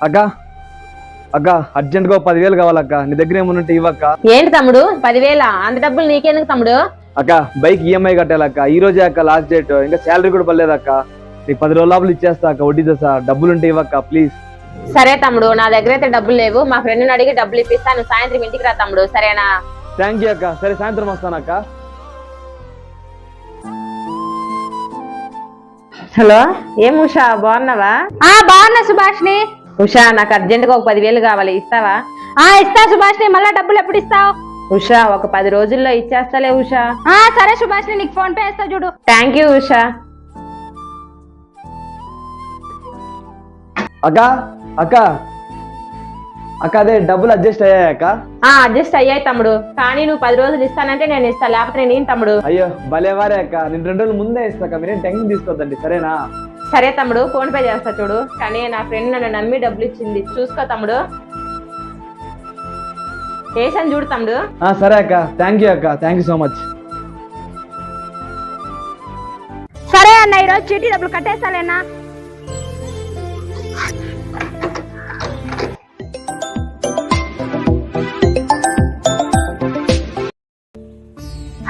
అక్క అక్క అర్జెంట్ గా 10,000 కావాలక్క. నీ దగ్గర ఏమన్నా ఇవ్వక్క. ఏంటి తమ్ముడు 10,000? అంత డబ్బులు నీకెందుకు తమ్ముడు? అక్క బైక్ ఈఎంఐ కట్టాలక్క. ఈ రోజే అక్క లాస్ట్ డేట్. ఇంకా శాలరీ కూడా పడలేదక్క. నీకు 10 రోజుల లోపల ఇచ్చేస్తా అక్క. వడ్డీతో సహా. డబ్బులుంటే ఇవ్వక్క ప్లీజ్. సరే తమ్ముడు, నా దగ్గర అయితే డబ్బులు లేవు. మా ఫ్రెండ్ని అడిగి డబ్బులు ఇప్పిస్తా. నువ్వు సాయంత్రం ఇంటికి రా తమ్ముడు, సరేనా? థ్యాంక్ యూ అక్క. సరే సాయంత్రం వస్తానక్క. హలో, ఏం ఉషా బాగున్నావా? బాగున్నా సుభాష్ని. ఉషా, నాకు అర్జెంట్ గా ఒక 10,000 కావాలి, ఇస్తావా? ఇస్తా సుభాష్ని. మళ్ళా డబ్బులు ఎప్పుడు ఇస్తావు? ఉషా, ఒక 10 రోజుల్లో ఇచ్చేస్తాలే ఉషా. సరే సుభాష్ని, నీకు ఫోన్ పే ఇస్తా చూడు. Thank you Usha. అక్క అక్క అక్క అదే డబ్బులు అడ్జస్ట్ అయ్యాయక్క. అడ్జస్ట్ అయ్యాయి తమ్ముడు, కానీ నువ్వు 10 రోజులు ఇస్తానంటే నేను ఇస్తా, లేకపోతే నేను తమ్ముడు. అయ్యో భలేవారే అక్క. నేను 2 రోజుల ముందే ఇస్తాక. మీరేం టెన్షన్ తీసుకోవద్దండి, సరేనా? సరే తమ్ముడు, ఫోన్ పే చేస్తా చూడు. కానీ నా ఫ్రెండ్ నన్ను నమ్మి డబ్బులు ఇచ్చింది, చూసుకో తమ్ముడు. వేసాను చూడు తమ్ముడు. సరే అక్క. థ్యాంక్ యూ అక్క. Thank you so much. సరే అన్న, ఈరోజు చీటీ డబ్బులు కట్టేస్తాలేనా?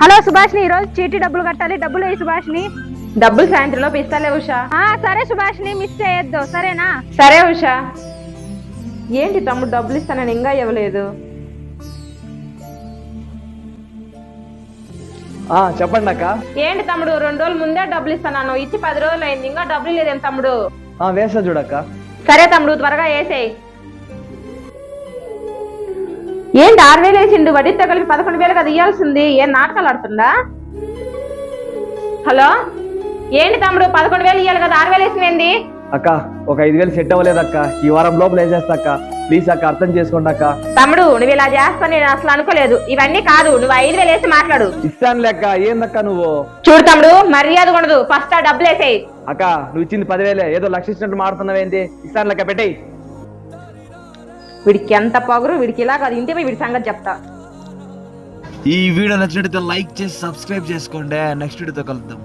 హలో సుభాష్ని, ఈరోజు చీటీ డబ్బులు కట్టాలి. డబ్బులు వేయి సుభాష్ని. డబ్బులు సాయంత్రంలో ఇస్తాలే ఉషా. సరే సుభాష్ని, మిస్ చేయొద్దు, సరేనా? సరే ఉషా. ఏంటి తమ్ముడు డబ్బులు ఇస్తానని ఇంకా ఇవ్వలేదు? చెప్పండి అక్క. ఏంటి తమ్ముడు 2 రోజుల ముందే డబ్బులు ఇస్తాను, ఇచ్చి 10 రోజులు అయింది, ఇంకా డబ్బులు లేదేం తమ్ముడు? వేస్తా చూడక్క. సరే తమ్ముడు, త్వరగా వేసేయి. ఏంటి 6,000 వేసిండు, వడ్డీతో కలిపి 11,000 కదా ఇవ్వాల్సింది. ఏం నాటకాలు ఆడుతుందా? హలో, ఏంటి తమ్ముడు 11,000 ఇవ్వాలి కదా, 6,000 వేసింది? అక్క ఒక 5,000 సెట్ అవ్వలేదక్క. ఈ వారం లోపల వేసేస్తా అక్క. ప్లీజ్ అక్క, అర్థం చేసుకోండి అక్క. తమ్ముడు, నువ్వు ఇలా చేస్తా నేను అసలు అనుకోలేదు. ఇవన్నీ కాదు, నువ్వు 5,000 వేసి మాట్లాడు. ఇస్తాను లెక్క. ఏందక్క నువ్వు? చూడు తమ్ముడు, మర్యాద ఉండదు. ఫస్ట్ ఆ డబ్బులు వేసేయి. అక్క నువ్వు ఇచ్చింది 10,000. ఏదో లక్ష ఇచ్చినట్టు మాడుతున్నావేంటి? ఇస్తాను లెక్క, పెట్టేయి. వీడికి ఎంత పొగరు, వీడికి ఇలా కాదు, ఇంటిపై వీడి సంగతి చెప్తా. ఈ వీడియో నచ్చినట్లయితే లైక్ చేసి సబ్స్క్రైబ్ చేసుకోండి. నెక్స్ట్ వీడియోతో కలుద్దాం.